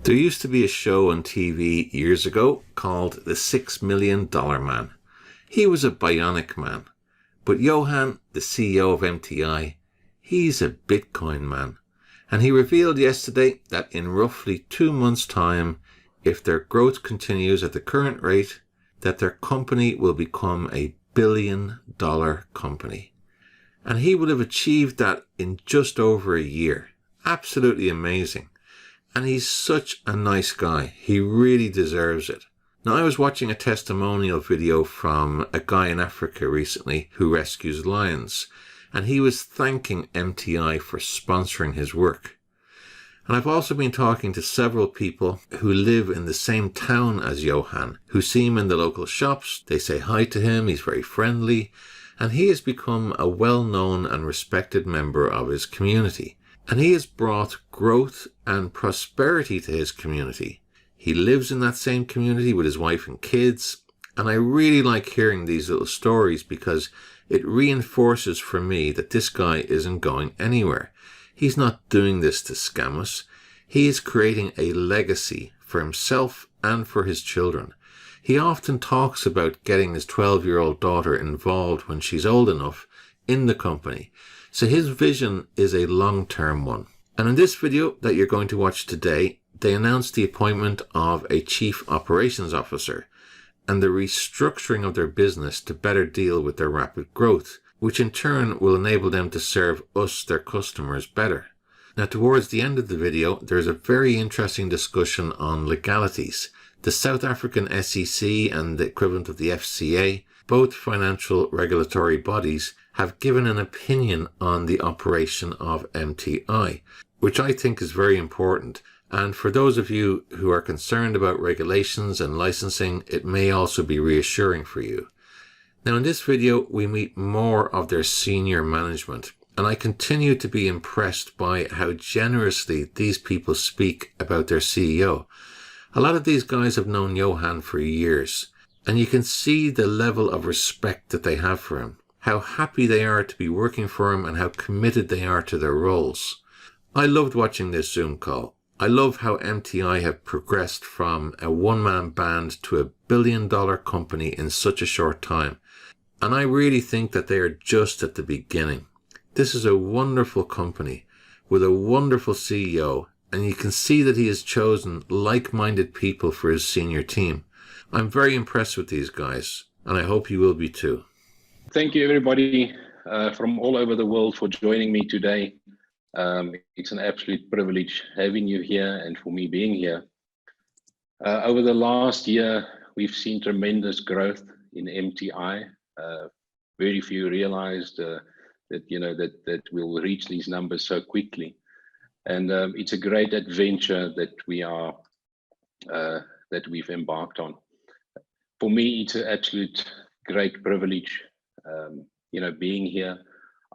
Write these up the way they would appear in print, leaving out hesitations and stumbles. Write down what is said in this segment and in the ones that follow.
There used to be a show on TV years ago called The $6 Million Man. He was a bionic man. But Johan, the CEO of MTI, he's a Bitcoin man. And he revealed yesterday that in roughly 2 months' time, if their growth continues at the current rate, that their company will become a billion-dollar company. And he would have achieved that in just over a year. Absolutely amazing. And he's such a nice guy. He really deserves it. Now, I was watching a testimonial video from a guy in Africa recently who rescues lions, and he was thanking MTI for sponsoring his work. And I've also been talking to several people who live in the same town as Johan, who see him in the local shops. They say hi to him. He's very friendly, and he has become a well-known and respected member of his community. And he has brought growth and prosperity to his community. He lives in that same community with his wife and kids. And I really like hearing these little stories because it reinforces for me that this guy isn't going anywhere. He's not doing this to scam us. He is creating a legacy for himself and for his children. He often talks about getting his 12-year-old daughter involved when she's old enough in the company. So his vision is a long-term one. And in this video that you're going to watch today, they announced the appointment of a chief operations officer and the restructuring of their business to better deal with their rapid growth, which in turn will enable them to serve us, their customers, better. Now, towards the end of the video, there's a very interesting discussion on legalities. The South African SEC and the equivalent of the FCA, both financial regulatory bodies, have given an opinion on the operation of MTI, which I think is very important. And for those of you who are concerned about regulations and licensing, it may also be reassuring for you. Now, in this video, we meet more of their senior management, and I continue to be impressed by how generously these people speak about their CEO. A lot of these guys have known Johan for years, and you can see the level of respect that they have for him, how happy they are to be working for him, and how committed they are to their roles. I loved watching this Zoom call. I love how MTI have progressed from a one-man band to a billion-dollar company in such a short time. And I really think that they are just at the beginning. This is a wonderful company with a wonderful CEO, and you can see that he has chosen like-minded people for his senior team. I'm very impressed with these guys, and I hope you will be too. Thank you, everybody from all over the world for joining me today. It's an absolute privilege having you here and for me being here. Over the last year, we've seen tremendous growth in MTI. Very few realized that we'll reach these numbers so quickly, and it's a great adventure that we've embarked on. For me, it's an absolute great privilege, being here.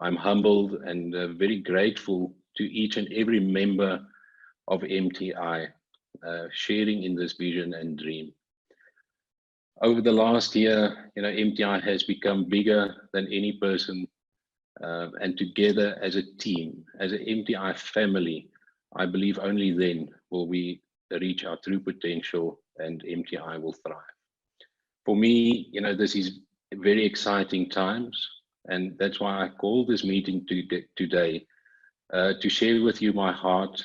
I'm humbled and very grateful to each and every member of MTI, sharing in this vision and dream. Over the last year, MTI has become bigger than any person, and together as a team, as an MTI family, I believe only then will we reach our true potential and MTI will thrive. For me, this is very exciting times, and that's why I called this meeting today to share with you my heart,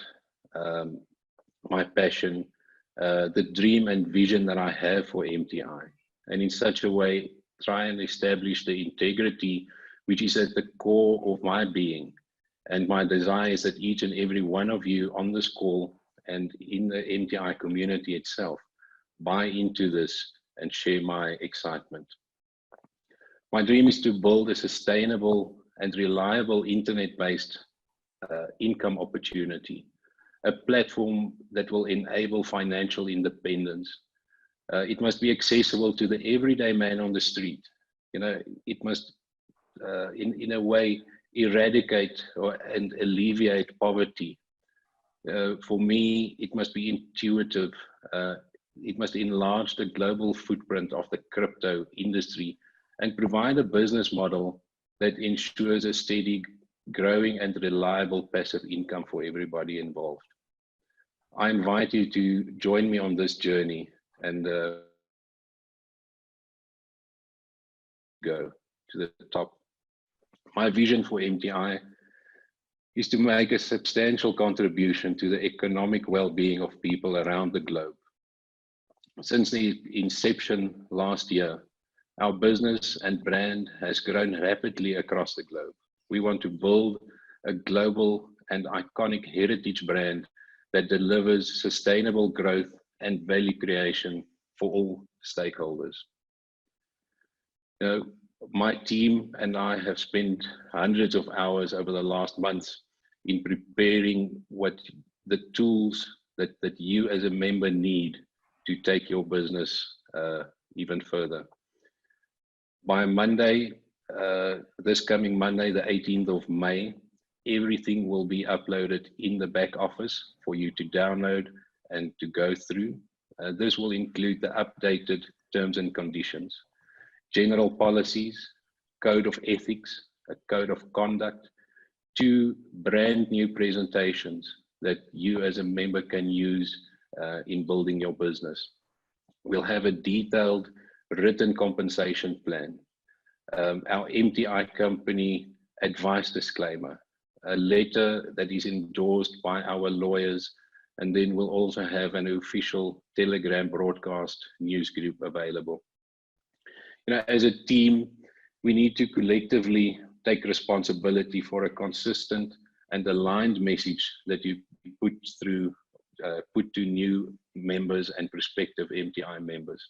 my passion, the dream and vision that I have for MTI, and in such a way try and establish the integrity which is at the core of my being. And my desire is that each and every one of you on this call and in the MTI community itself buy into this and share my excitement. My dream is to build a sustainable and reliable internet-based income opportunity, a platform that will enable financial independence. It must be accessible to the everyday man on the street. It must, in a way, eradicate and alleviate poverty. For me, it must be intuitive. It must enlarge the global footprint of the crypto industry and provide a business model that ensures a steady, growing and reliable passive income for everybody involved. I invite you to join me on this journey and go to the top. My vision for MTI is to make a substantial contribution to the economic well-being of people around the globe. Since the inception last year, our business and brand has grown rapidly across the globe. We want to build a global and iconic heritage brand that delivers sustainable growth and value creation for all stakeholders. You know, my team and I have spent hundreds of hours over the last months in preparing what the tools that you as a member need to take your business even further. By Monday, this coming Monday, the 18th of May, everything will be uploaded in the back office for you to download and to go through. This will include the updated terms and conditions, general policies, code of ethics, a code of conduct, 2 brand new presentations that you as a member can use in building your business. We'll have a detailed written compensation plan, our MTI company advice disclaimer, a letter that is endorsed by our lawyers, and then we'll also have an official Telegram broadcast news group available. You know, as a team, we need to collectively take responsibility for a consistent and aligned message that you put to new members and prospective MTI members.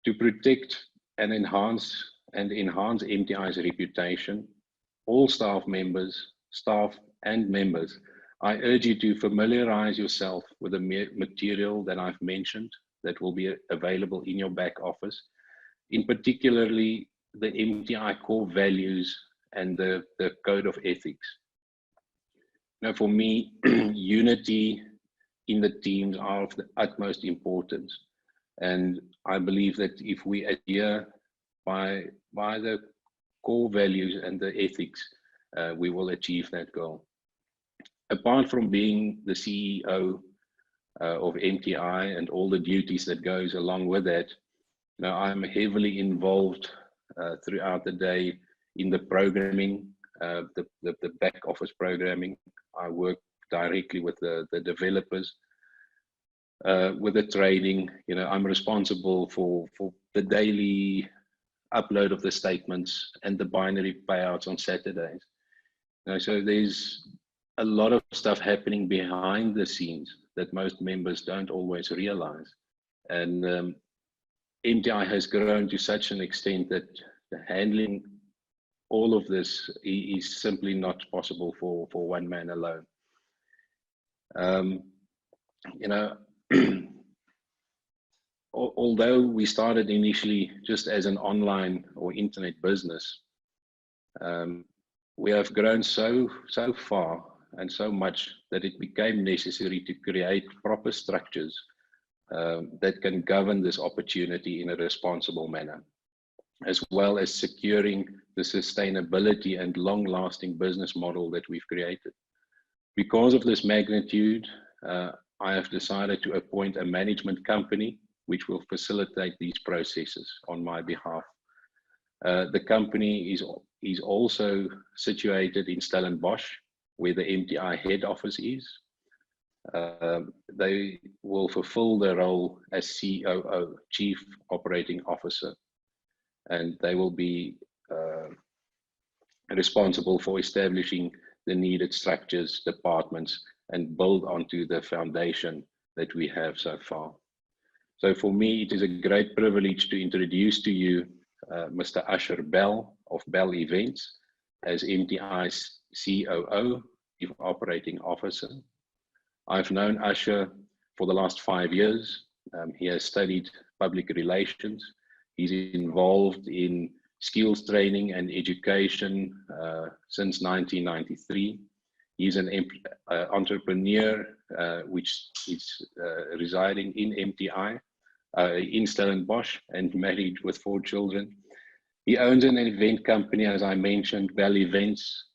To protect and enhance MTI's reputation, all staff and members, I urge you to familiarize yourself with the material that I've mentioned that will be available in your back office, in particularly the MTI core values and the code of ethics. Now, for me, unity in the teams are of the utmost importance. And I believe that if we adhere by the core values and the ethics, we will achieve that goal. Apart from being the CEO of MTI and all the duties that goes along with that, now I'm heavily involved throughout the day in the programming, the back office programming. I work directly with the developers, with the trading. You know, I'm responsible for the daily upload of the statements and the binary payouts on Saturdays. You know, so there's a lot of stuff happening behind the scenes that most members don't always realize. And MTI has grown to such an extent that handling all of this is simply not possible for one man alone. You know, although we started initially just as an online or internet business, we have grown so far and so much that it became necessary to create proper structures that can govern this opportunity in a responsible manner, as well as securing the sustainability and long-lasting business model that we've created. Because of this magnitude, I have decided to appoint a management company which will facilitate these processes on my behalf. The company is also situated in Stellenbosch, where the MTI head office is. They will fulfill their role as COO, Chief Operating Officer, and they will be responsible for establishing the needed structures, departments, and build onto the foundation that we have so far. So for me, it is a great privilege to introduce to you Mr. Usher Bell of Bell Events as MTI's COO, Chief Operating Officer. I've known Usher for the last 5 years. He has studied public relations. He's involved in skills training and education since 1993. He's an entrepreneur which is residing in MTI, in Stellenbosch, and married with 4 children. He owns an event company, as I mentioned, Bell Events,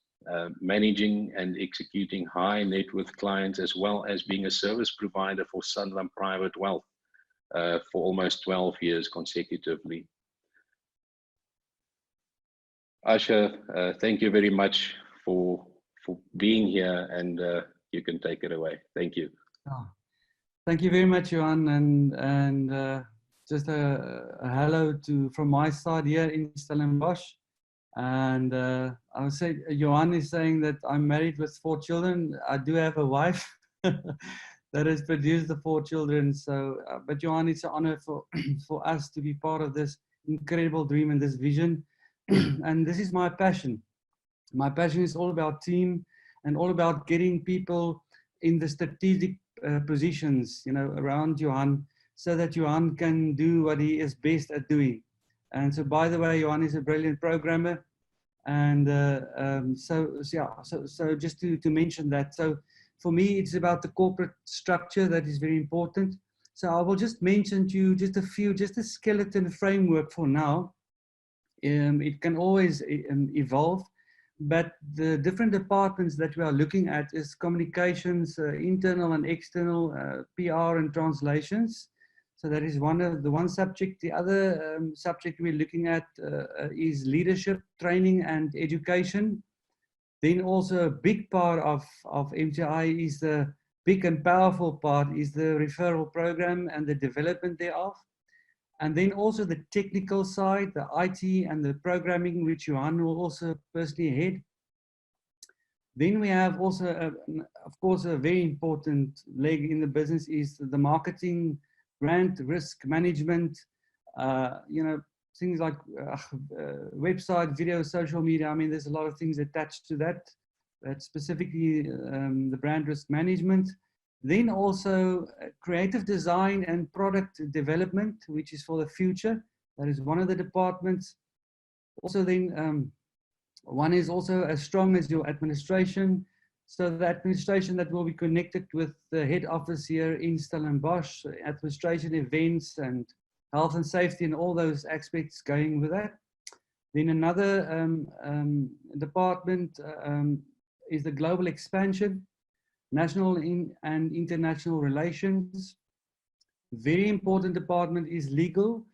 managing and executing high net worth clients, as well as being a service provider for Sanlam Private Wealth for almost 12 years consecutively. Asha, thank you very much for being here, and you can take it away. Thank you. Oh, thank you very much, Johan, and just a hello from my side here in Stellenbosch. And I would say Johan is saying that I'm married with 4 children. I do have a wife that has produced the 4 children. So, but Johan, it's an honor for for us to be part of this incredible dream and this vision. And this is my passion. My passion is all about team and all about getting people in the strategic positions, you know, around Johan, so that Johan can do what he is best at doing. And so, by the way, Johan is a brilliant programmer. And so just to mention that. So for me, it's about the corporate structure that is very important. So I will just mention to you just a skeleton framework for now. It can always evolve, but the different departments that we are looking at is communications, internal and external, PR and translations. So that is one subject. The other subject we're looking at is leadership, training and education. Then also a big part of MTI is the big and powerful part is the referral program and the development thereof. And then also the technical side, the IT and the programming, which Johan will also personally head. Then we have also, of course, a very important leg in the business is the marketing, brand, risk management, you know, things like website, video, social media. I mean, there's a lot of things attached to that, but specifically the brand risk management. Then also creative design and product development, which is for the future. That is one of the departments. Also then, one is also as strong as your administration. So the administration that will be connected with the head office here in Stellenbosch, administration, events and health and safety and all those aspects going with that. Then another department is the global expansion, national and international relations. Very important department is legal,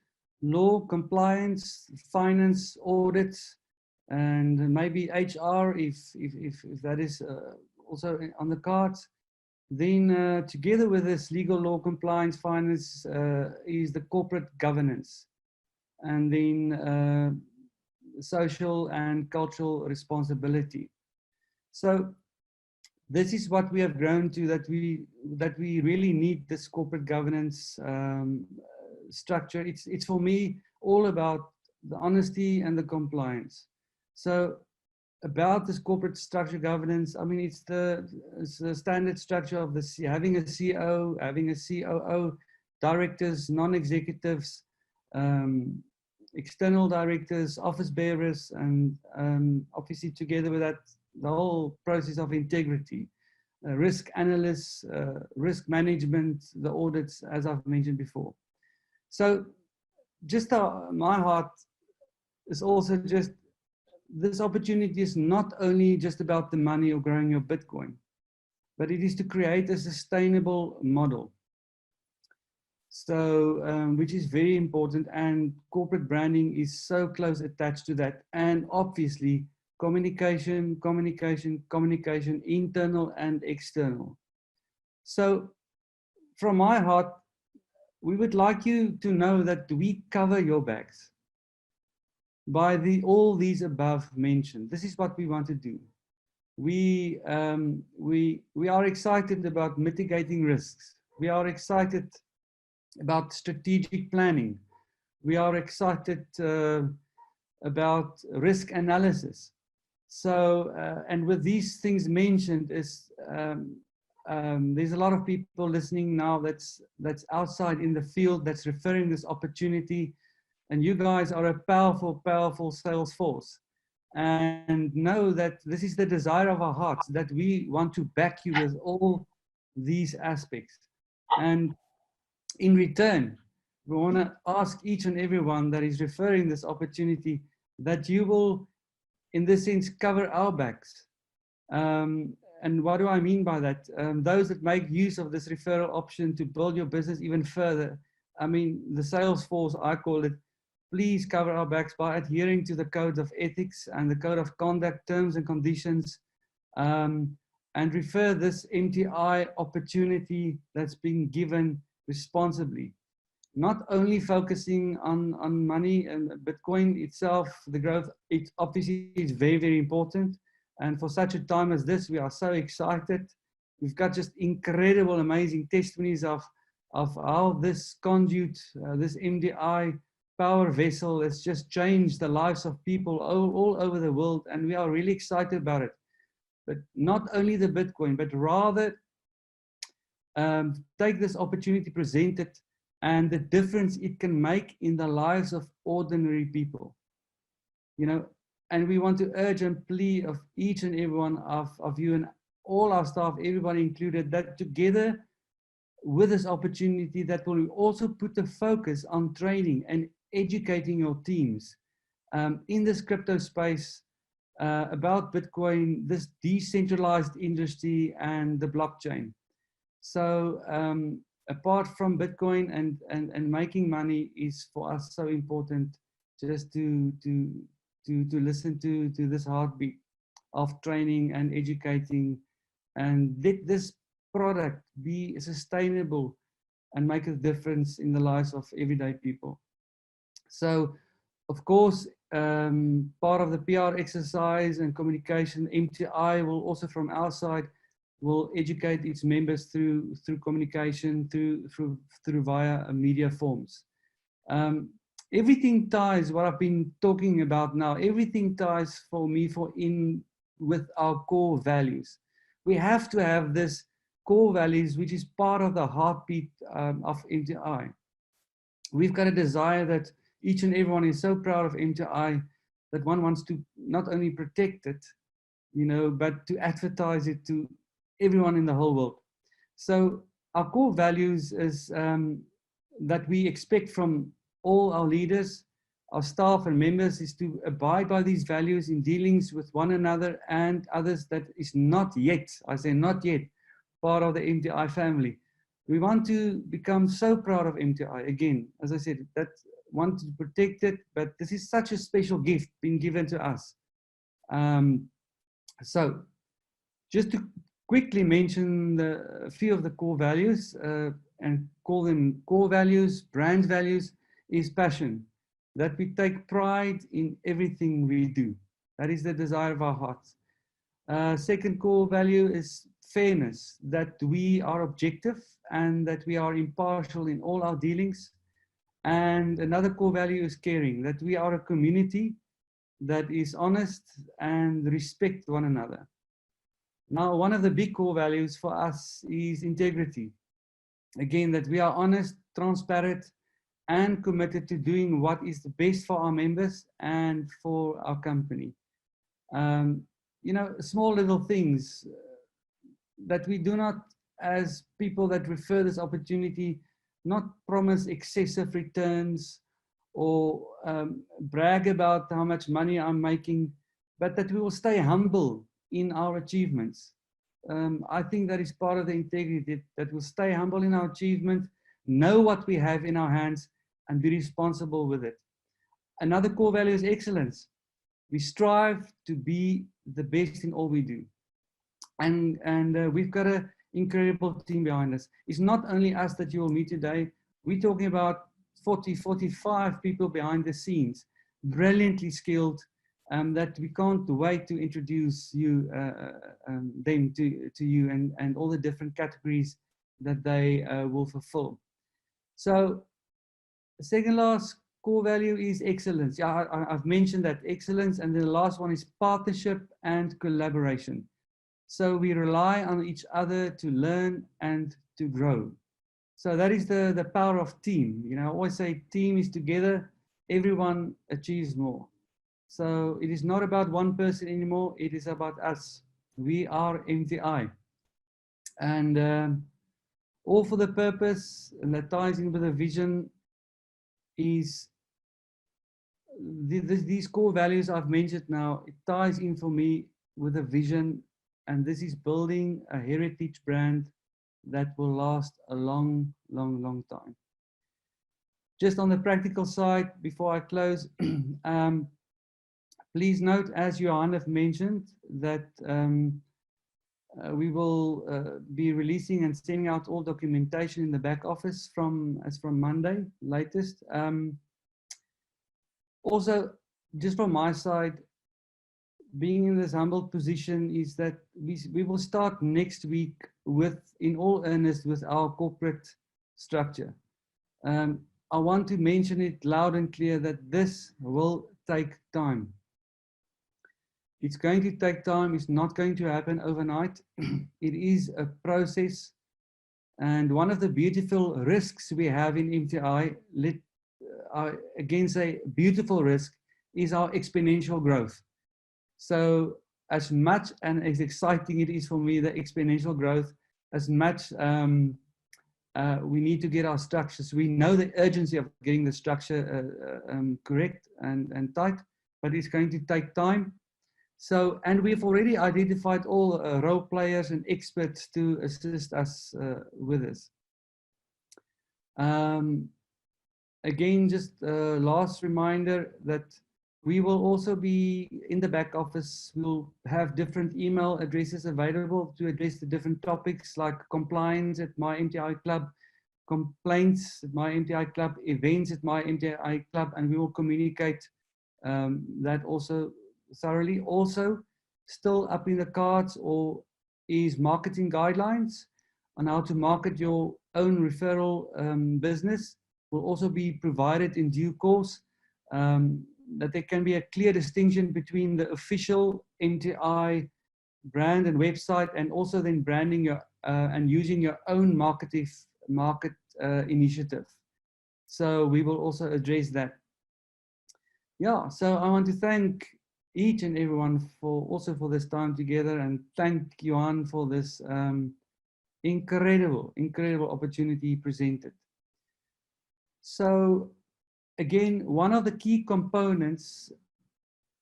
law, compliance, finance, audits, and maybe HR if that is also on the cards. Then together with this legal, law, compliance, finance is the corporate governance, and then social and cultural responsibility. So this is what we have grown to, that we really need this corporate governance structure. It's for me all about the honesty and the compliance. So about this corporate structure governance, I mean, it's the standard structure of having a CEO, having a COO, directors, non-executives, external directors, office bearers, and obviously together with that, the whole process of integrity, risk analysts, risk management, the audits, as I've mentioned before. So just my heart is also just, this opportunity is not only just about the money or growing your Bitcoin, but it is to create a sustainable model. So, which is very important, and corporate branding is so close attached to that. And obviously communication, internal and external. So from my heart, we would like you to know that we cover your backs by all these above mentioned. This is what we want to do. We are excited about mitigating risks. We are excited about strategic planning. We are excited about risk analysis. So, and with these things mentioned, there's a lot of people listening now that's outside in the field that's referring this opportunity. And you guys are a powerful, powerful sales force. And know that this is the desire of our hearts, that we want to back you with all these aspects. And in return, we want to ask each and everyone that is referring this opportunity that you will, in this sense, cover our backs. And what do I mean by that? Those that make use of this referral option to build your business even further. I mean, the sales force, I call it, please cover our backs by adhering to the code of ethics and the code of conduct, terms and conditions, and refer this MTI opportunity that's been given responsibly. Not only focusing on money and Bitcoin itself, the growth, it obviously is very, very important. And for such a time as this, we are so excited. We've got just incredible, amazing testimonies of how this conduit, this MDI power vessel has just changed the lives of people all over the world. And we are really excited about it. But not only the Bitcoin, but rather take this opportunity presented and the difference it can make in the lives of ordinary people. You know, and we want to urge and plead of each and every one of you and all our staff, everybody included, that together with this opportunity that will also put the focus on training and educating your teams in this crypto space about Bitcoin, this decentralized industry and the blockchain. So apart from Bitcoin and making money is for us so important just to listen to this heartbeat of training and educating, and let this product be sustainable and make a difference in the lives of everyday people. So, of course, part of the PR exercise and communication, MTI will also from our side will educate its members through communication, through via media forms. Everything ties, what I've been talking about now, everything ties for me with our core values. We have to have this core values, which is part of the heartbeat of MTI. We've got a desire that each and everyone is so proud of MTI that one wants to not only protect it, you know, but to advertise it to everyone in the whole world. So our core values is that we expect from all our leaders, our staff and members is to abide by these values in dealings with one another and others that is not yet, I say not yet, part of the MTI family. We want to become so proud of MTI. Again, as I said, that want to protect it, but this is such a special gift being given to us. So just to quickly mention a few of the core values and call them core values, brand values, is passion, that we take pride in everything we do. That is the desire of our hearts. Second core value is fairness, that we are objective and that we are impartial in all our dealings. And another core value is caring, that we are a community that is honest and respect one another. Now, one of the big core values for us is integrity. Again, that we are honest, transparent, and committed to doing what is the best for our members and for our company. You know, small little things that we do not, as people that refer this opportunity, not promise excessive returns or brag about how much money I'm making, but that we will stay humble in our achievements. I think that is part of the integrity, that we'll stay humble in our achievement, know what we have in our hands, and be responsible with it. Another core value is excellence. We strive to be the best in all we do. And we've got an incredible team behind us. It's not only us that you will meet today. We're talking about 40, 45 people behind the scenes, brilliantly skilled, that we can't wait to introduce them to you and all the different categories that they will fulfill. So the second last core value is excellence. Yeah, I've mentioned that, excellence. And then the last one is partnership and collaboration. So we rely on each other to learn and to grow. So that is the power of team. You know, I always say team is together, everyone achieves more. So it is not about one person anymore, it is about us. We are MTI. And all for the purpose, and that ties in with the vision, is these core values I've mentioned now. It ties in for me with a vision and this is building a heritage brand that will last a long, long, long time. Just on the practical side, before I close, please note, as Johan have mentioned, that we will be releasing and sending out all documentation in the back office from Monday latest. Also, just from my side, being in this humble position is that we will start next week in all earnest with our corporate structure. I want to mention it loud and clear that this will take time. It's going to take time. It's not going to happen overnight. It is a process. And one of the beautiful risks we have in MTI, again say beautiful risk, is our exponential growth. So as much and as exciting it is for me, the exponential growth, as much we need to get our structures. We know the urgency of getting the structure correct and tight, but it's going to take time. So, and we've already identified all role players and experts to assist us with this. Again, just a last reminder that we will also be in the back office. We'll have different email addresses available to address the different topics like compliance at My MTI Club, complaints at My MTI Club, events at My MTI Club, and we will communicate that also thoroughly. Also, still up in the cards or is marketing guidelines on how to market your own referral business will also be provided in due course. That there can be a clear distinction between the official MTI brand and website, and also then branding your and using your own market initiative. So we will also address that. Yeah, so I want to thank each and everyone for this time together, and thank Johan for this incredible opportunity presented. So again, one of the key components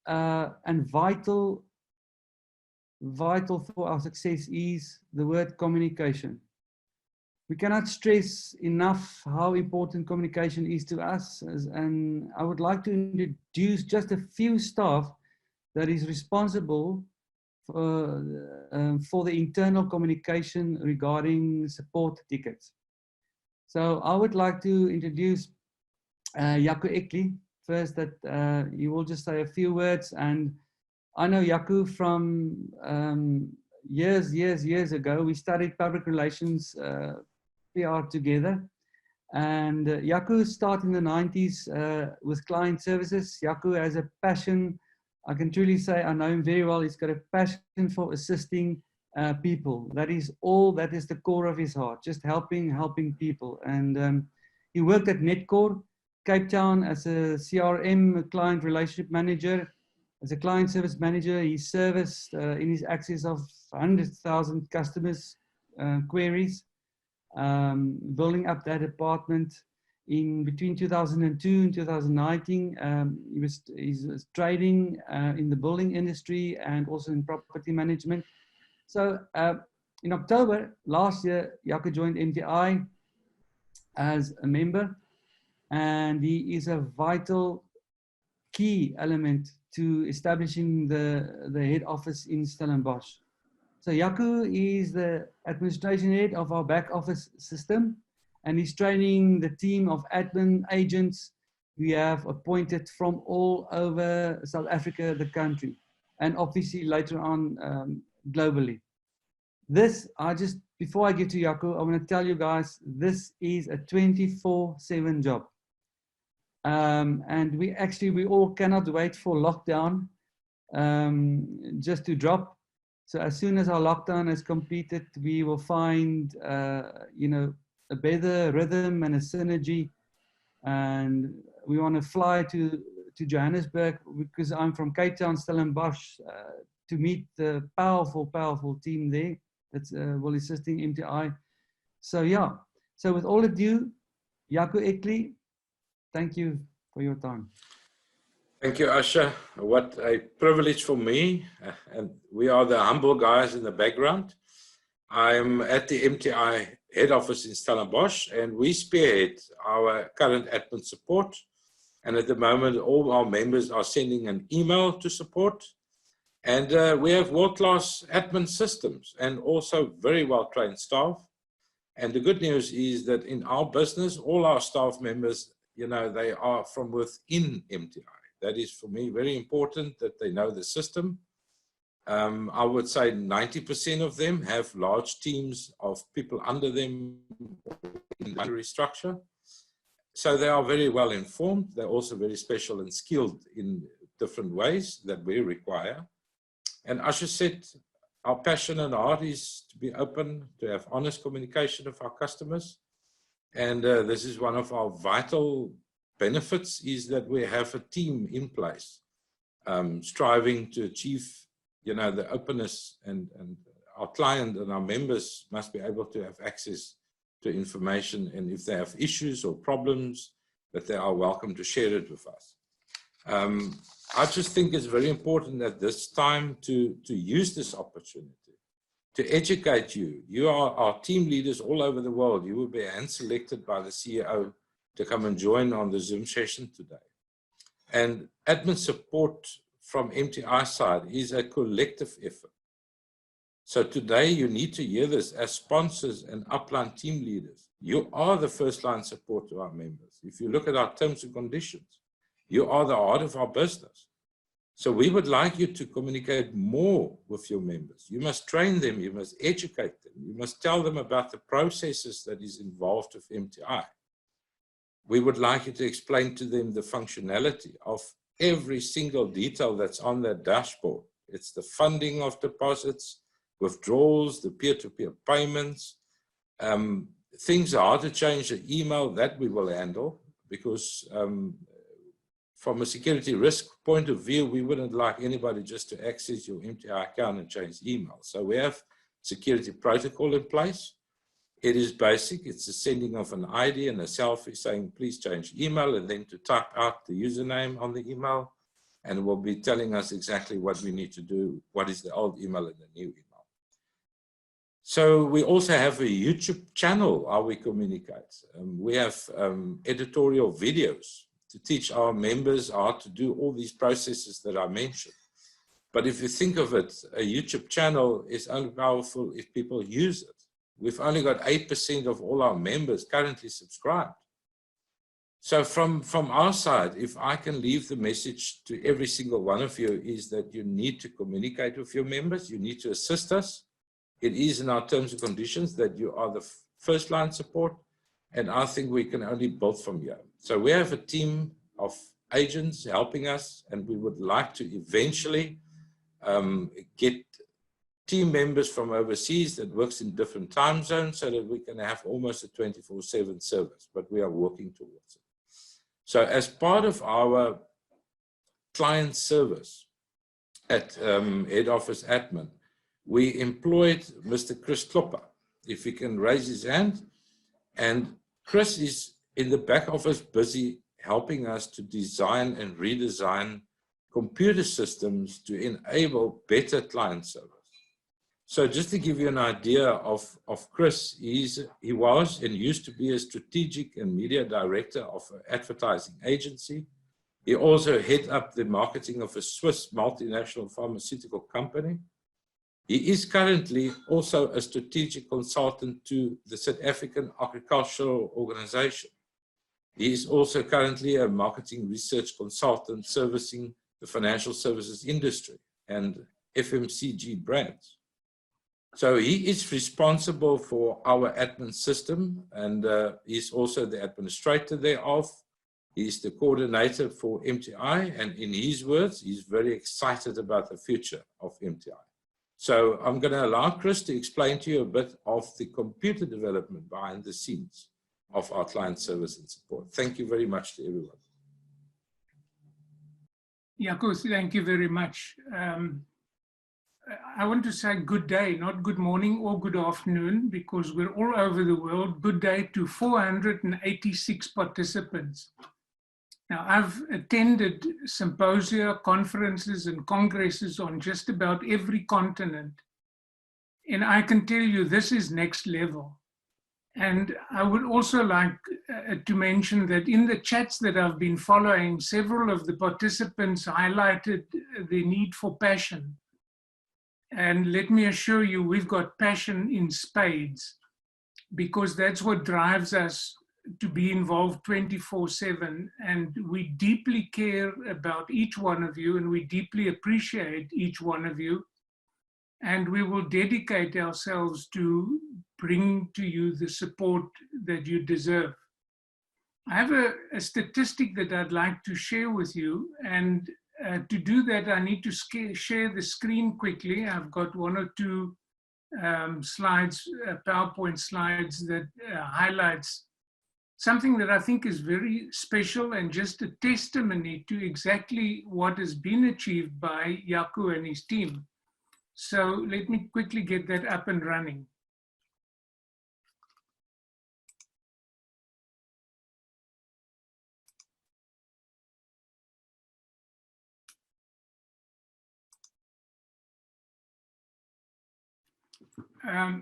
and vital for our success is the word communication. We cannot stress enough how important communication is to us, and I would like to introduce just a few staff that is responsible for the internal communication regarding support tickets. So I would like to introduce Jaco Ekli first, that he will just say a few words. And I know Jaco from years ago. We studied public relations PR together. And Jaco started in the 90s with client services. Jaco has a passion. I can truly say I know him very well. He's got a passion for assisting people. That is all. That is the core of his heart, just helping people. And he worked at Netcore, Cape Town, as a CRM, client relationship manager. As a client service manager, he serviced in his access of 100,000 customers' queries, building up that department. In between 2002 and 2019, he was trading in the building industry and also in property management. So in October last year, Jaco joined MTI as a member, and he is a vital key element to establishing the head office in Stellenbosch. So Jaco is the administration head of our back office system, and he's training the team of admin agents we have appointed from all over South Africa, the country, and obviously later on globally. Before I get to Jaco, I want to tell you guys, this is a 24/7 job. And we all cannot wait for lockdown just to drop. So as soon as our lockdown is completed, we will find, a better rhythm and a synergy. And we want to fly to Johannesburg, because I'm from Cape Town, Stellenbosch, to meet the powerful team there that's will assisting MTI. So yeah, so with all ado, Jaco Ekli, thank you for your time. Thank you, Asha. What a privilege for me. And we are the humble guys in the background. I'm at the MTI head office in Stellenbosch, and we spearhead our current admin support. And at the moment, all our members are sending an email to support. And we have world-class admin systems and also very well-trained staff. And the good news is that in our business, all our staff members, they are from within MTI. That is, for me, very important that they know the system. I would say 90% of them have large teams of people under them in the structure. So they are very well informed. They're also very special and skilled in different ways that we require. And Asha said, our passion and heart is to be open, to have honest communication with our customers. And this is one of our vital benefits, is that we have a team in place, striving to achieve, the openness, and our client and our members must be able to have access to information. And if they have issues or problems, that they are welcome to share it with us. I just think it's very important at this time to use this opportunity to educate you. You are our team leaders all over the world. You will be hand-selected by the CEO to come and join on the Zoom session today. And admin support from MTI side is a collective effort. So today you need to hear this as sponsors and upline team leaders. You are the first line support to our members. If you look at our terms and conditions, you are the heart of our business. So we would like you to communicate more with your members. You must train them, you must educate them, you must tell them about the processes that is involved with MTI. We would like you to explain to them the functionality of every single detail that's on that dashboard. It's the funding of deposits, withdrawals, the peer-to-peer payments. Things are hard to change the email, that we will handle, because from a security risk point of view, we wouldn't like anybody just to access your MTI account and change email. So we have security protocol in place. It is basic. It's the sending of an ID and a selfie saying, please change email, and then to type out the username on the email, and it will be telling us exactly what we need to do, what is the old email and the new email. So we also have a YouTube channel how we communicate. We have editorial videos to teach our members how to do all these processes that I mentioned. But if you think of it, a YouTube channel is only powerful if people use it. We've only got 8% of all our members currently subscribed. So from our side, if I can leave the message to every single one of you, is that you need to communicate with your members, you need to assist us. It is in our terms and conditions that you are the first line support, and I think we can only build from here. So we have a team of agents helping us, and we would like to eventually get team members from overseas that works in different time zones so that we can have almost a 24/7 service, but we are working towards it. So as part of our client service at head office admin, we employed Mr. Chris Klopper, if he can raise his hand. And Chris is in the back office busy helping us to design and redesign computer systems to enable better client service. So just to give you an idea of Chris, he was and used to be a strategic and media director of an advertising agency. He also headed up the marketing of a Swiss multinational pharmaceutical company. He is currently also a strategic consultant to the South African Agricultural Organization. He is also currently a marketing research consultant servicing the financial services industry and FMCG brands. So he is responsible for our admin system, and he's also the administrator thereof. He's the coordinator for MTI, and in his words, he's very excited about the future of MTI. So I'm going to allow Chris to explain to you a bit of the computer development behind the scenes of our client service and support. Thank you very much to everyone. Jaco, thank you very much. I want to say good day, not good morning or good afternoon, because we're all over the world. Good day to 486 participants. Now, I've attended symposia, conferences, and congresses on just about every continent. And I can tell you this is next level. And I would also like to mention that in the chats that I've been following, several of the participants highlighted the need for passion. And let me assure you, we've got passion in spades, because that's what drives us to be involved 24/7. And we deeply care about each one of you, and we deeply appreciate each one of you. And we will dedicate ourselves to bring to you the support that you deserve. I have a statistic that I'd like to share with you, and to do that, I need to share the screen quickly. I've got one or two slides, PowerPoint slides that highlights something that I think is very special and just a testimony to exactly what has been achieved by Jaco and his team. So let me quickly get that up and running.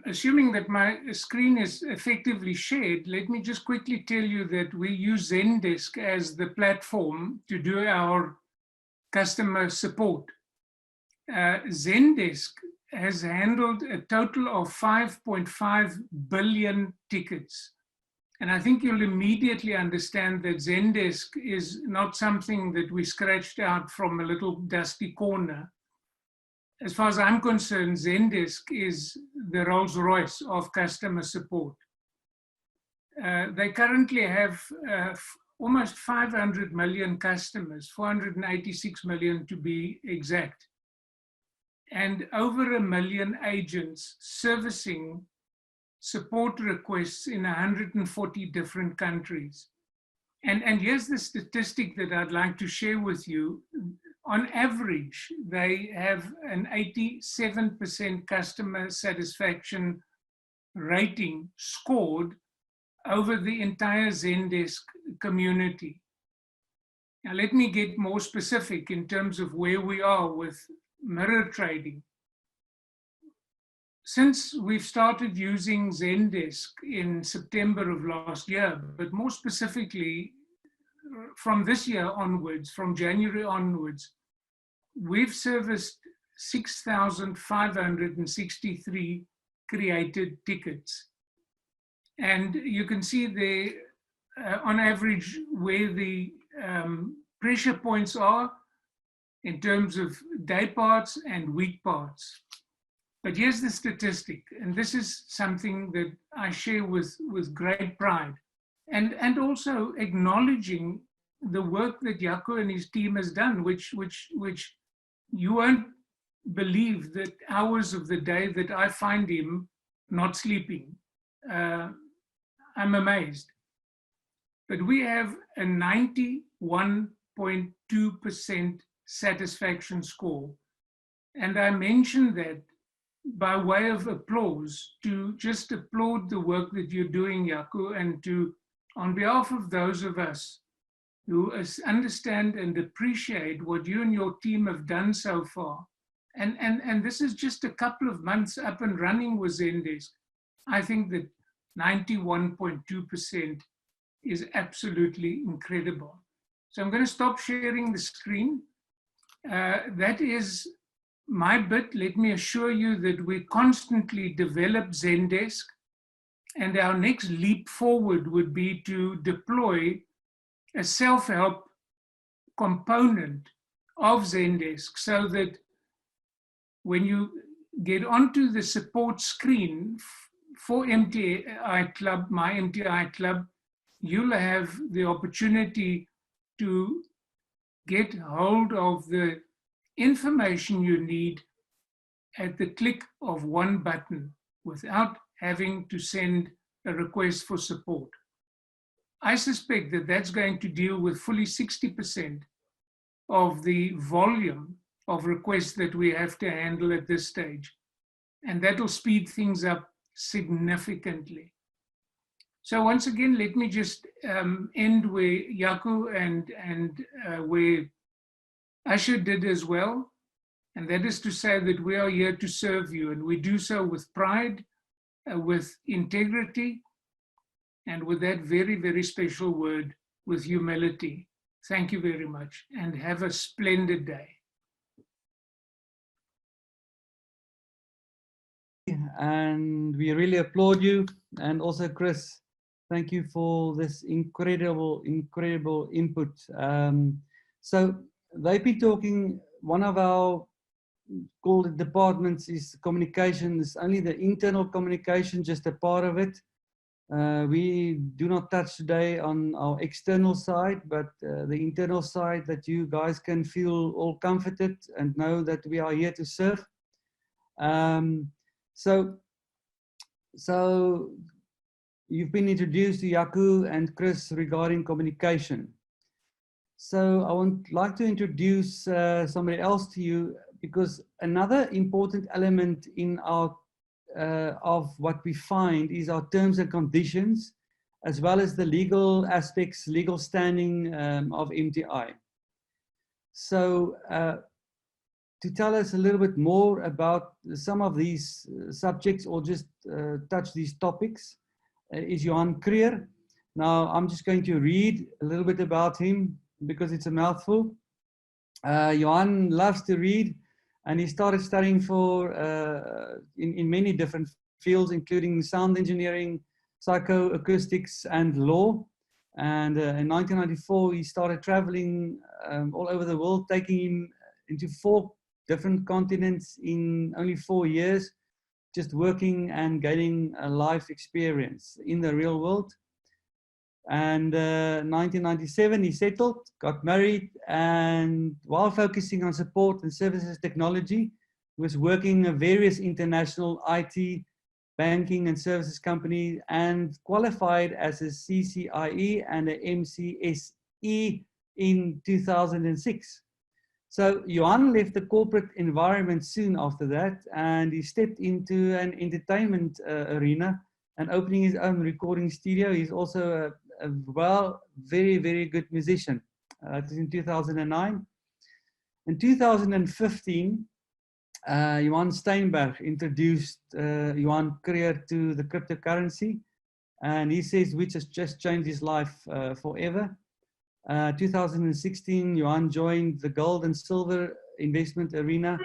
Assuming that my screen is effectively shared, let me just quickly tell you that we use Zendesk as the platform to do our customer support. Zendesk has handled a total of 5.5 billion tickets. And I think you'll immediately understand that Zendesk is not something that we scratched out from a little dusty corner. As far as I'm concerned, Zendesk is the Rolls-Royce of customer support. They currently have almost 500 million customers, 486 million to be exact, and over 1 million agents servicing support requests in 140 different countries. And here's the statistic that I'd like to share with you. On average, they have an 87% customer satisfaction rating scored over the entire Zendesk community. Now, let me get more specific in terms of where we are with mirror trading. Since we've started using Zendesk in September of last year, but more specifically from this year onwards, from January onwards, we've serviced 6,563 created tickets. And you can see there, on average, where the pressure points are in terms of day parts and week parts. But here's the statistic, and this is something that I share with great pride, and also acknowledging the work that Jaco and his team has done, which you won't believe that hours of the day that I find him not sleeping. I'm amazed. But we have a 91.2% satisfaction score. And I mention that by way of applause, to just applaud the work that you're doing, Jaco, and to, on behalf of those of us who understand and appreciate what you and your team have done so far. And this is just a couple of months up and running with Zendesk. I think that 91.2% is absolutely incredible. So I'm going to stop sharing the screen. That is my bit. Let me assure you that we constantly develop Zendesk, and our next leap forward would be to deploy a self-help component of Zendesk, so that when you get onto the support screen for MTI Club, my MTI Club, you'll have the opportunity to get hold of the information you need at the click of one button without having to send a request for support. I suspect that that's going to deal with fully 60% of the volume of requests that we have to handle at this stage. And that will speed things up significantly. So once again, let me just end where Jaco and where Asher did as well. And that is to say that we are here to serve you, and we do so with pride, with integrity, and with that very, very special word, with humility. Thank you very much, and have a splendid day. And we really applaud you. And also, Chris, thank you for this incredible input. So they've been talking, one of our called departments is communication. It's only the internal communication, just a part of it. We do not touch today on our external side, but the internal side, that you guys can feel all comforted and know that we are here to serve. So you've been introduced to Jaco and Chris regarding communication. So I would like to introduce somebody else to you, because another important element in our of what we find is our terms and conditions, as well as the legal aspects, legal standing of MTI. So to tell us a little bit more about some of these subjects, or just touch these topics, is Johan Creer. Now, I'm just going to read a little bit about him because it's a mouthful. Johan loves to read, and he started studying for in many different fields, including sound engineering, psychoacoustics, and law. And in 1994, he started traveling all over the world, taking him into 4 different continents in only 4 years, just working and gaining a life experience in the real world. And 1997, he settled, got married, and while focusing on support and services technology, was working in various international IT, banking and services companies, and qualified as a CCIE and a MCSE in 2006. So Johan left the corporate environment soon after that, and he stepped into an entertainment arena and opening his own recording studio. He's also a very, very good musician. It was in 2009. In 2015, Johan Steinberg introduced Johan Creer to the cryptocurrency, and he says which has just changed his life forever. 2016, Johan joined the gold and silver investment arena,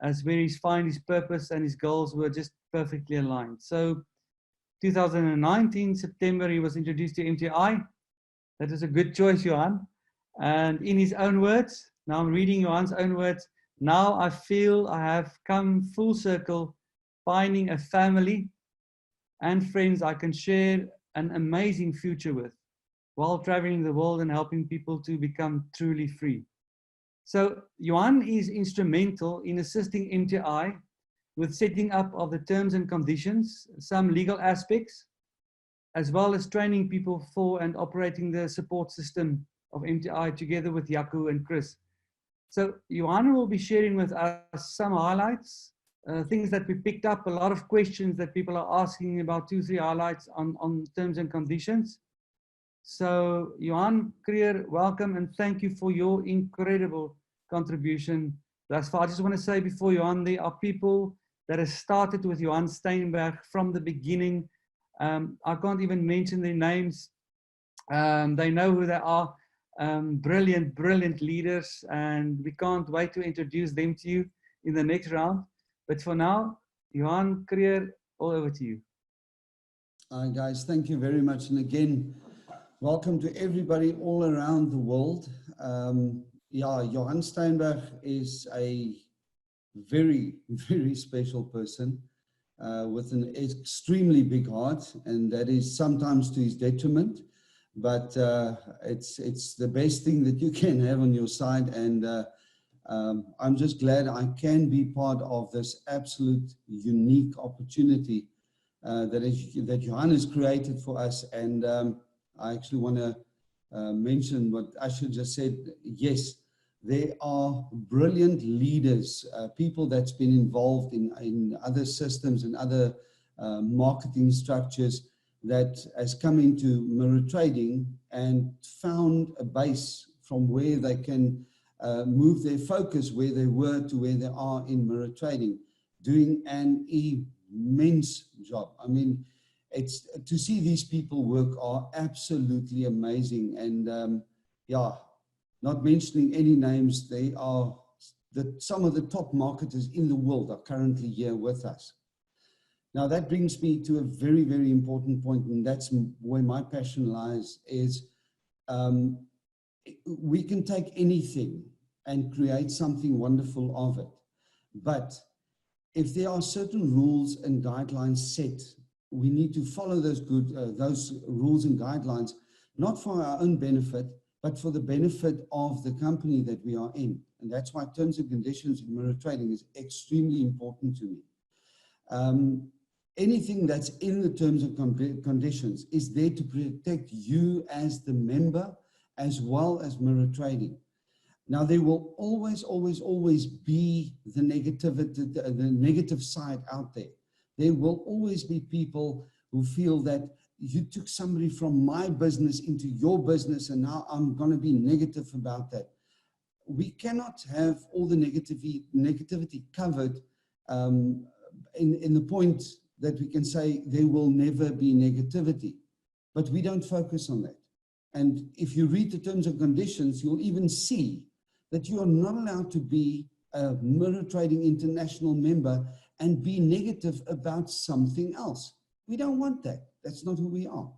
as where he found his purpose and his goals were just perfectly aligned. So 2019, September, he was introduced to MTI. That was a good choice, Johan. And in his own words, now I'm reading Johan's own words, now I feel I have come full circle, finding a family and friends I can share an amazing future with, while traveling the world and helping people to become truly free. So Johan is instrumental in assisting MTI with setting up of the terms and conditions, some legal aspects, as well as training people for and operating the support system of MTI together with Jaco and Chris. So Johan will be sharing with us some highlights, things that we picked up, a lot of questions that people are asking about, 2-3 highlights on terms and conditions. So Johan Creer, welcome, and thank you for your incredible contribution thus far. I just want to say before Johan, there are people that have started with Johan Steinberg from the beginning. I can't even mention their names. They know who they are. Brilliant, brilliant leaders, and we can't wait to introduce them to you in the next round. But for now, Johan Creer, all over to you. Hi guys, thank you very much. And again, welcome to everybody all around the world. Yeah, Johan Steinberg is a very, very special person with an extremely big heart, and that is sometimes to his detriment. But it's the best thing that you can have on your side, and I'm just glad I can be part of this absolute unique opportunity that Johan has created for us. And I actually want to mention what Asher just said. Yes, there are brilliant leaders, people that's been involved in other systems and other marketing structures, that has come into mirror trading and found a base from where they can move their focus where they were to where they are in mirror trading, doing an immense job. I mean, it's to see these people work are absolutely amazing. And yeah, not mentioning any names, they are some of the top marketers in the world are currently here with us. Now that brings me to a very, very important point, and that's where my passion lies, is we can take anything and create something wonderful of it. But if there are certain rules and guidelines set, we need to follow those rules and guidelines, not for our own benefit, but for the benefit of the company that we are in. And that's why terms and conditions in mirror trading is extremely important to me. Anything that's in the terms and conditions is there to protect you as the member, as well as mirror trading. Now, there will always, always, always be the negativity, the negative side out there. There will always be people who feel that you took somebody from my business into your business and now I'm going to be negative about that. We cannot have all the negativity covered in the point that we can say there will never be negativity, but we don't focus on that. And if you read the terms and conditions, you'll even see that you are not allowed to be a Mirror Trading International member and be negative about something else. We don't want that. That's not who we are.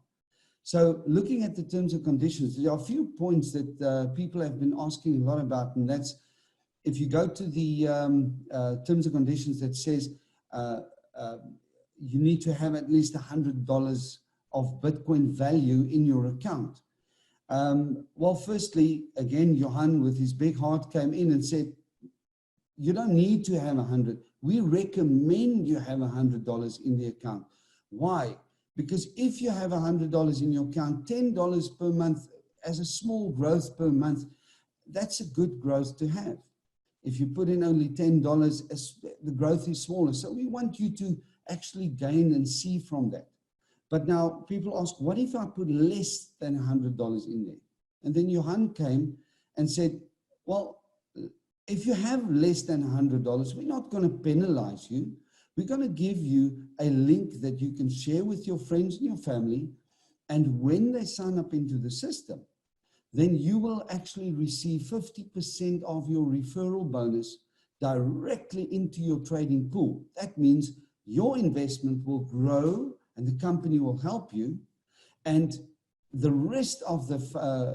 So looking at the terms and conditions, there are a few points that people have been asking a lot about, and that's if you go to the terms and conditions that says you need to have at least $100 of Bitcoin value in your account. Well, firstly, again, Johan with his big heart came in and said, you don't need to have 100. We recommend you have $100 in the account. Why? Because if you have $100 in your account, $10 per month as a small growth per month, that's a good growth to have. If you put in only $10, the growth is smaller. So we want you to actually gain and see from that. But now people ask, what if I put less than $100 in there? And then Johan came and said, well, if you have less than $100, we're not going to penalize you. We're going to give you a link that you can share with your friends and your family. And when they sign up into the system, then you will actually receive 50% of your referral bonus directly into your trading pool. That means your investment will grow and the company will help you. And the rest of the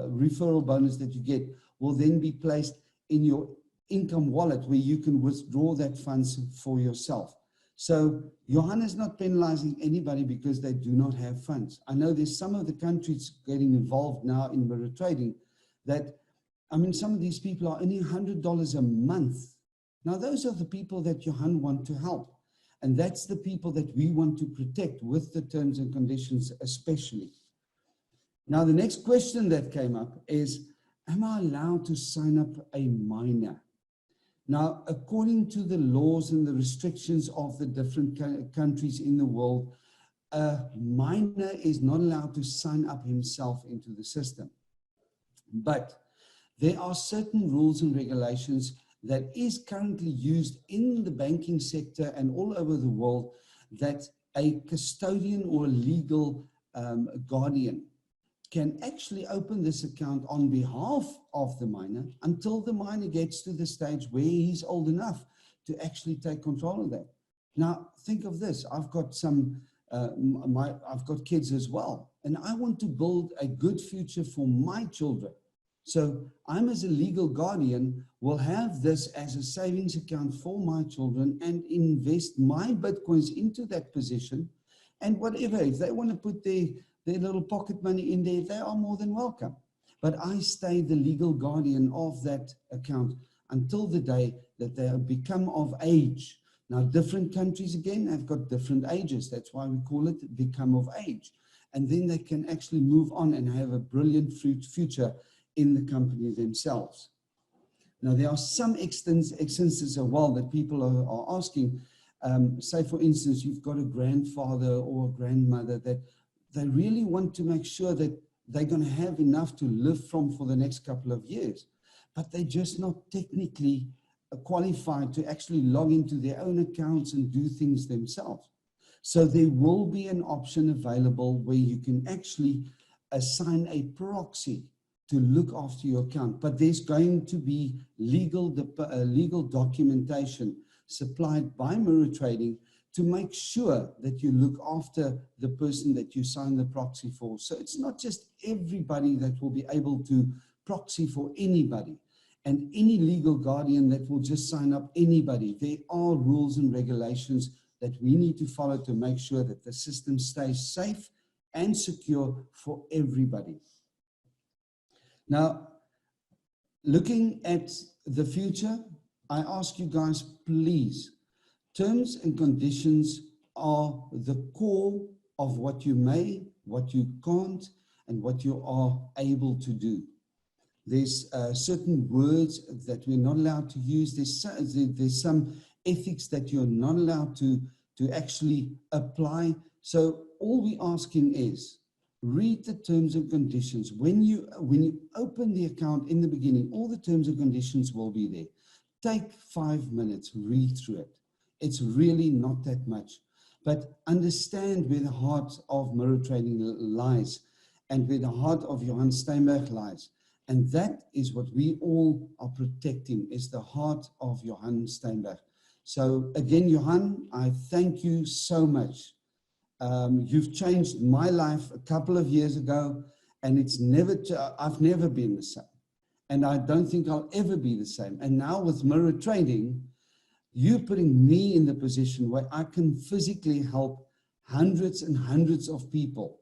referral bonus that you get will then be placed in your income wallet where you can withdraw that funds for yourself. So Johan is not penalizing anybody because they do not have funds. I know there's some of the countries getting involved now in mirror trading that, I mean, some of these people are only $100 a month. Now, those are the people that Johan want to help. And that's the people that we want to protect with the terms and conditions especially. Now, the next question that came up is, am I allowed to sign up a miner? Now, according to the laws and the restrictions of the different countries in the world, a miner is not allowed to sign up himself into the system. But there are certain rules and regulations that is currently used in the banking sector and all over the world that a custodian or a legal guardian can actually open this account on behalf of the miner until the miner gets to the stage where he's old enough to actually take control of that. Now, think of this. I've got I've got kids as well, and I want to build a good future for my children. So I'm, as a legal guardian, will have this as a savings account for my children and invest my Bitcoins into that position. And whatever, if they want to put their little pocket money in there, they are more than welcome. But I stay the legal guardian of that account until the day that they have become of age. Now, different countries, again, have got different ages. That's why we call it become of age. And then they can actually move on and have a brilliant future in the company themselves. Now, there are some instances as well that people are asking. Say, for instance, you've got a grandfather or a grandmother that they really want to make sure that they're going to have enough to live from for the next couple of years, but they're just not technically qualified to actually log into their own accounts and do things themselves. So there will be an option available where you can actually assign a proxy to look after your account, but there's going to be legal documentation supplied by Mirror Trading to make sure that you look after the person that you sign the proxy for. So it's not just everybody that will be able to proxy for anybody, and any legal guardian that will just sign up anybody. There are rules and regulations that we need to follow to make sure that the system stays safe and secure for everybody. Now, looking at the future, I ask you guys, please, terms and conditions are the core of what you may, what you can't, and what you are able to do. There's certain words that we're not allowed to use. There's some ethics that you're not allowed to actually apply. So all we're asking is, read the terms and conditions. When you open the account in the beginning, all the terms and conditions will be there. Take 5 minutes, read through it. It's really not that much. But understand where the heart of Mirror Trading lies and where the heart of Johan Steinberg lies. And that is what we all are protecting, is the heart of Johan Steinberg. So again, Johan, I thank you so much. You've changed my life a couple of years ago, and I've never been the same. And I don't think I'll ever be the same. And now with Mirror Trading, you're putting me in the position where I can physically help hundreds and hundreds of people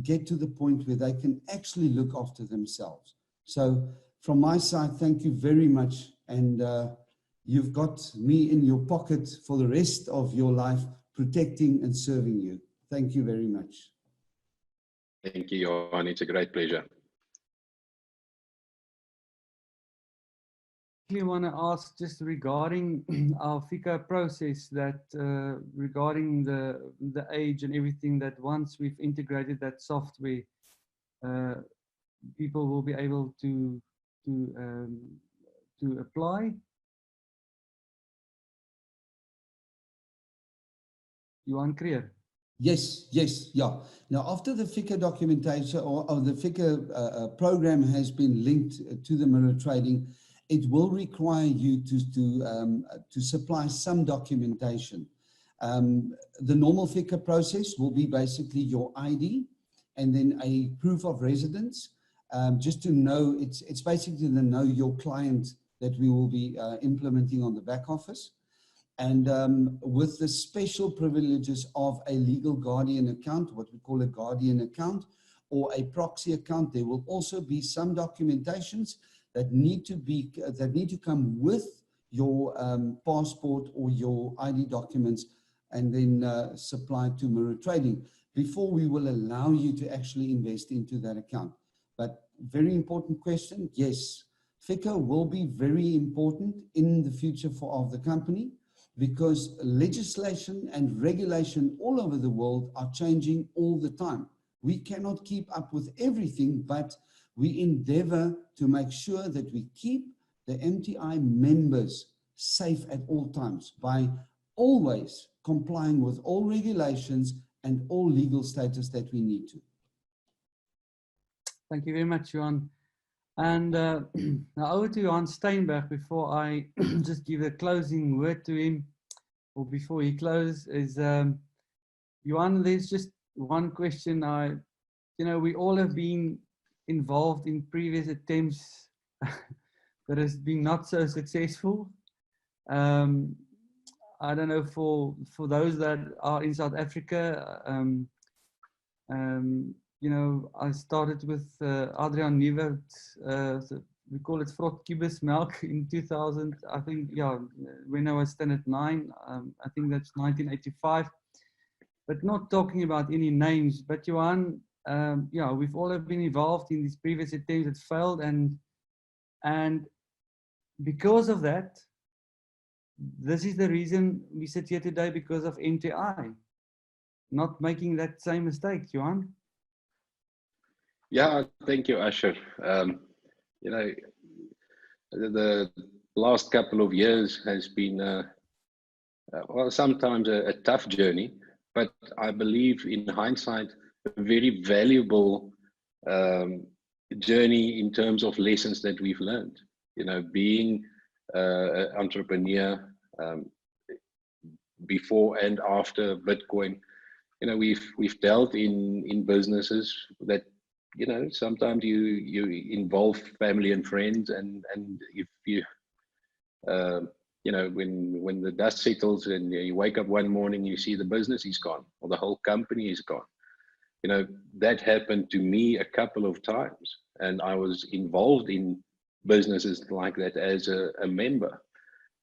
get to the point where they can actually look after themselves. So from my side, thank you very much. And you've got me in your pocket for the rest of your life, protecting and serving you. Thank you very much. Thank you, Johan. It's a great pleasure. I want to ask just regarding our FICA process, that regarding the age and everything, that once we've integrated that software, people will be able to apply. Johan Creer. Yes, yeah. Now, after the FICA documentation or the FICA program has been linked to the Mirror Trading, it will require you to supply some documentation. The normal FICA process will be basically your ID and then a proof of residence, just to know, it's basically the know your client that we will be implementing on the back office. And with the special privileges of a legal guardian account, what we call a guardian account or a proxy account, there will also be some documentations that need to come with your passport or your ID documents, and then supply to Mirror Trading before we will allow you to actually invest into that account. But very important question, yes, FICA will be very important in the future of the company, because legislation and regulation all over the world are changing all the time. We cannot keep up with everything, but we endeavor to make sure that we keep the MTI members safe at all times by always complying with all regulations and all legal status that we need to. Thank you very much, Johan. And now over to Johan Steinberg. Before I just give a closing word to him, or before he closes, is Johan, there's just one question. We all have been involved in previous attempts that has been not so successful. I don't know, for those that are in South Africa, I started with Adrian Nieuwert, we call it Vrot Kubus Melk in 2000, I think, yeah, when I was standard 9, I think that's 1985. But not talking about any names, but Johan, we've all been involved in these previous attempts that failed, and because of that, this is the reason we sit here today, because of MTI not making that same mistake, Johan. Yeah, thank you, Asher. You know, the last couple of years has been, well, sometimes a tough journey, but I believe in hindsight, a very valuable journey in terms of lessons that we've learned. You know, being an entrepreneur before and after Bitcoin, you know, we've dealt in businesses that, you know, sometimes you involve family and friends, and if you you know, when the dust settles and you wake up one morning, you see the business is gone or the whole company is gone. You know, that happened to me a couple of times, and I was involved in businesses like that as a member.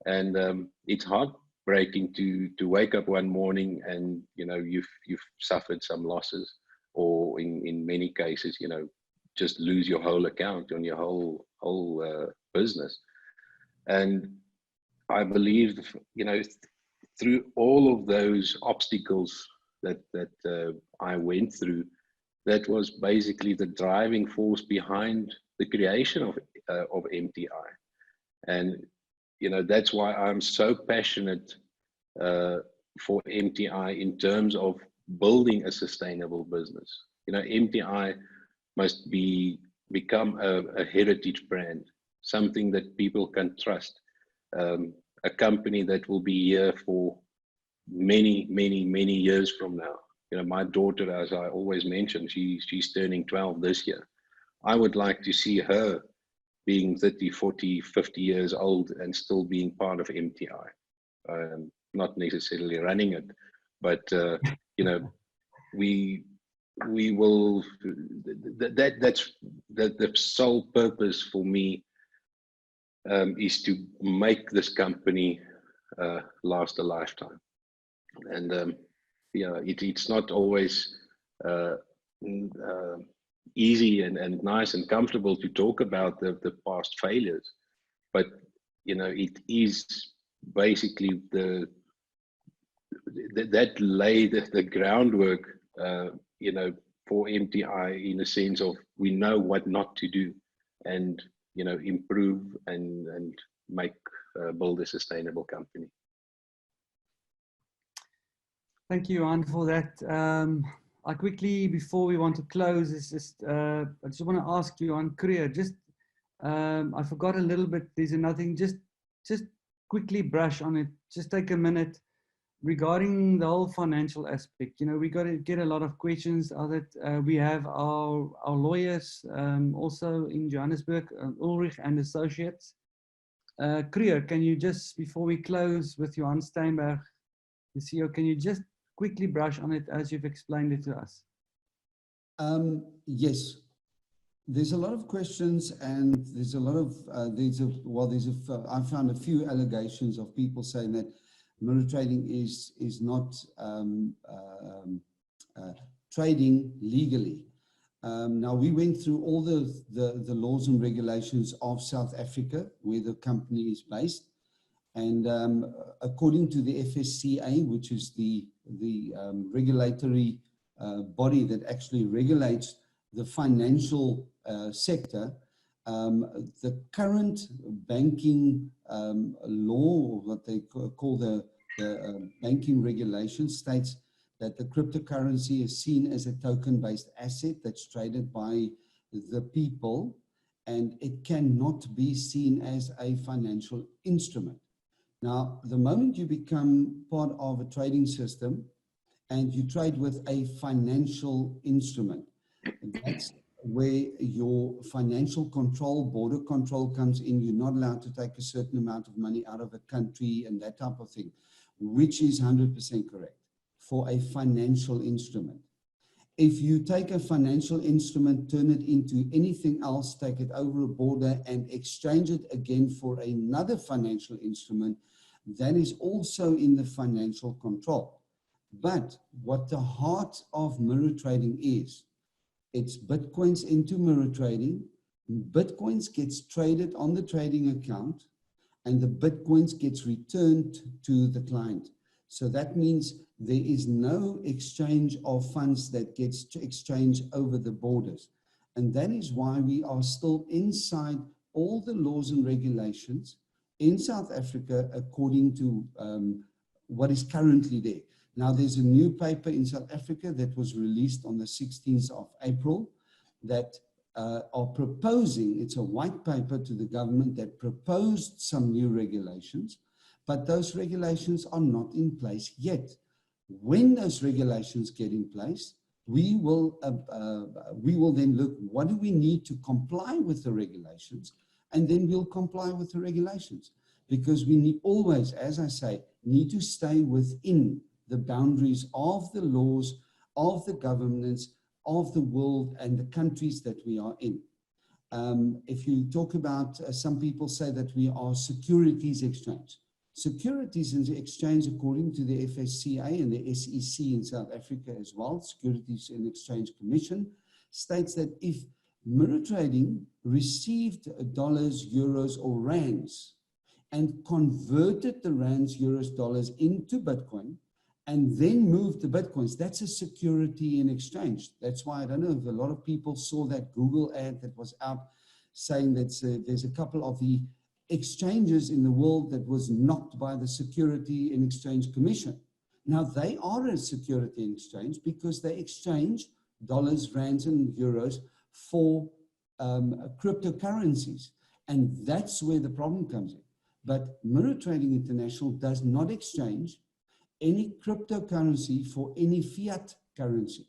And it's heartbreaking to wake up one morning and, you know, you've suffered some losses, or in many cases, you know, just lose your whole account on your whole business. And I believe, you know, through all of those obstacles that I went through, that was basically the driving force behind the creation of MTI. And you know, that's why I'm so passionate for MTI in terms of building a sustainable business. You know, MTI must become a heritage brand, something that people can trust, a company that will be here for many, many, many years from now. You know, my daughter, as I always mention, she's turning 12 this year. I would like to see her being 30, 40, 50 years old and still being part of MTI. Not necessarily running it, but you know, we will. That's the sole purpose for me, is to make this company last a lifetime. And yeah, it's not always easy and nice and comfortable to talk about the past failures, but you know, it is basically that laid the groundwork, you know, for MTI, in a sense of we know what not to do, and you know, improve and make build a sustainable company. Thank you, Johan, for that. I quickly, before we want to close, is just I just want to ask you on career. Just I forgot a little bit. There's nothing. Just quickly brush on it. Just take a minute regarding the whole financial aspect. You know, we got to get a lot of questions. That we have our lawyers also in Johannesburg, Ulrich and Associates. Career, can you just, before we close with Johan Steinberg, the CEO, can you just quickly brush on it as you've explained it to us? Yes, there's a lot of questions, and there's a lot of I found a few allegations of people saying that mirror trading is not trading legally. Now, we went through all the laws and regulations of South Africa, where the company is based. And according to the FSCA, which is the regulatory body that actually regulates the financial sector, the current banking law, or what they call the banking regulation, states that the cryptocurrency is seen as a token-based asset that's traded by the people, and it cannot be seen as a financial instrument. Now, the moment you become part of a trading system and you trade with a financial instrument, that's where your financial control, border control comes in. You're not allowed to take a certain amount of money out of a country and that type of thing, which is 100% correct for a financial instrument. If you take a financial instrument, turn it into anything else, take it over a border and exchange it again for another financial instrument, that is also in the financial control. But what the heart of mirror trading is, it's Bitcoins into mirror trading. Bitcoins gets traded on the trading account, and the Bitcoins gets returned to the client. So that means there is no exchange of funds that gets exchanged over the borders. And that is why we are still inside all the laws and regulations in South Africa according to what is currently there. Now, there's a new paper in South Africa that was released on the 16th of April that are proposing, it's a white paper to the government that proposed some new regulations, but those regulations are not in place yet. When those regulations get in place, we will then look, what do we need to comply with the regulations? And then we'll comply with the regulations. Because we need always, as I say, need to stay within the boundaries of the laws, of the governance, of the world and the countries that we are in. If you talk about, some people say that we are securities exchange. Securities exchange, according to the FSCA and the SEC in South Africa as well, Securities and Exchange Commission, states that if mirror trading received dollars, euros, or rands and converted the rands, euros, dollars into Bitcoin and then moved the Bitcoins, that's a security in exchange. That's why I don't know if a lot of people saw that Google ad that was out saying that there's a couple of the exchanges in the world that was knocked by the Security and Exchange Commission. Now they are a security in exchange because they exchange dollars, rands, and euros for cryptocurrencies. And that's where the problem comes in. But Mirror Trading International does not exchange any cryptocurrency for any fiat currency.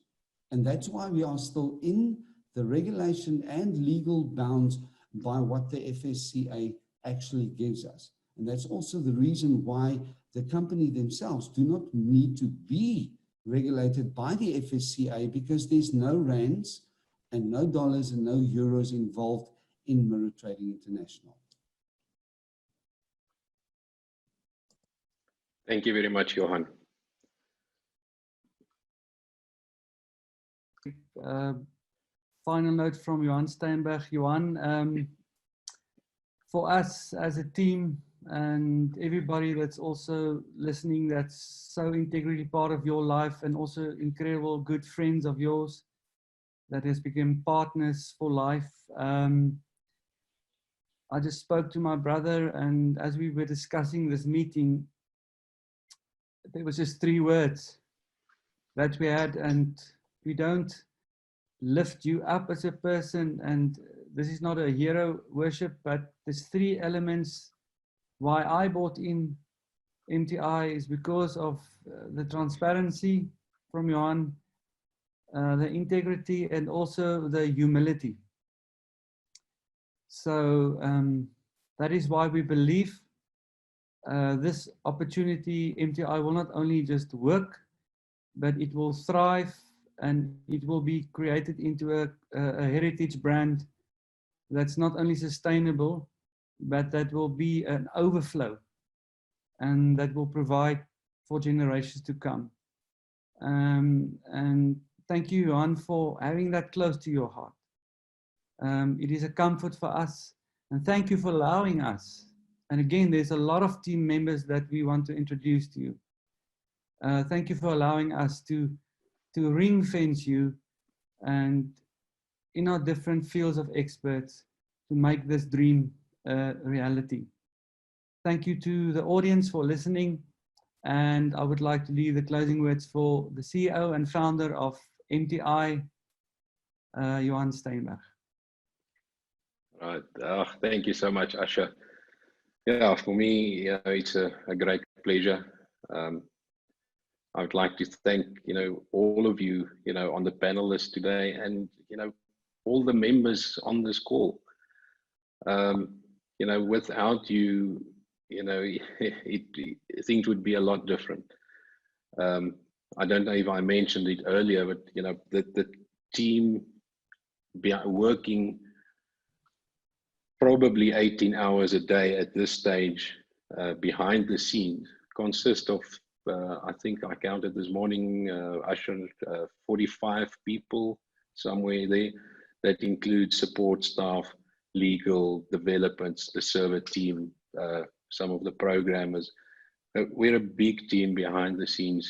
And that's why we are still in the regulation and legal bounds by what the FSCA actually gives us. And that's also the reason why the company themselves do not need to be regulated by the FSCA, because there's no rands and no dollars and no euros involved in Mirror Trading International. Thank you very much, Johan. Final note from Johan Steinberg. Johan, for us as a team and everybody that's also listening, that's so integrally part of your life, and also incredible good friends of yours that has become partners for life. I just spoke to my brother, and as we were discussing this meeting, there was just 3 words that we had, and we don't lift you up as a person, and this is not a hero worship, but there's 3 elements why I bought in MTI is because of the transparency from Johan, the integrity, and also the humility. So that is why we believe this opportunity, MTI, will not only just work, but it will thrive, and it will be created into a heritage brand that's not only sustainable, but that will be an overflow, and that will provide for generations to come. And thank you, Johan, for having that close to your heart. It is a comfort for us, and thank you for allowing us. And again, there's a lot of team members that we want to introduce to you. Thank you for allowing us to ring fence you, and in our different fields of experts, to make this dream a reality. Thank you to the audience for listening, and I would like to leave the closing words for the CEO and founder of MTI, Johan Steinberg. Right. Thank you so much, Asher. Yeah, for me, it's a great pleasure. I would like to thank, all of you, on the panelists today, and, all the members on this call. Without you, things would be a lot different. I don't know if I mentioned it earlier, but, the team working probably 18 hours a day at this stage behind the scenes consists of, I think I counted this morning, 45 people somewhere there. That includes support staff, legal, developments, the server team, some of the programmers. We're a big team behind the scenes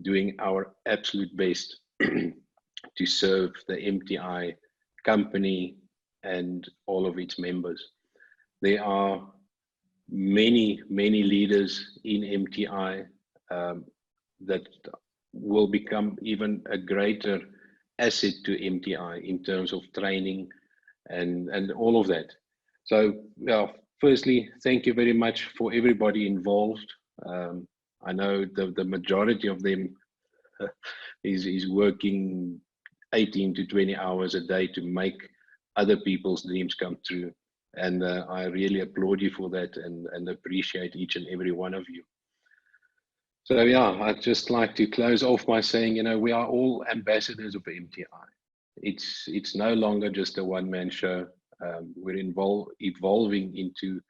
doing our absolute best to serve the MTI company and all of its members. There are many leaders in MTI that will become even a greater asset to MTI in terms of training and all of that. So, firstly, thank you very much for everybody involved. I know the majority of them is working 18 to 20 hours a day to make other people's dreams come true. And I really applaud you for that and appreciate each and every one of you. So yeah, I'd just like to close off by saying, you know, we are all ambassadors of MTI. It's no longer just a one-man show. We're evolving into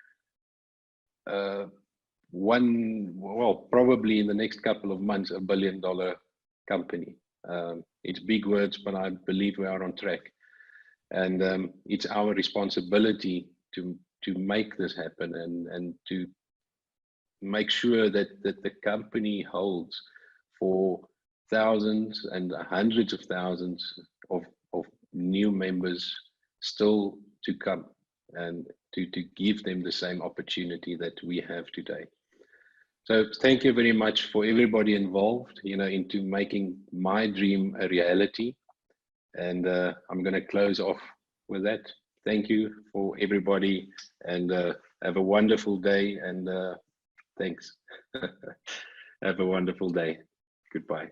probably in the next couple of months, $1 billion company. It's big words, but I believe we are on track. And it's our responsibility to make this happen and to make sure that the company holds for thousands and hundreds of thousands of new members still to come, and to give them the same opportunity that we have today. So thank you very much for everybody involved, you know, into making my dream a reality. And I'm going to close off with that. Thank you for everybody, and have a wonderful day, and thanks. Have a wonderful day. Goodbye.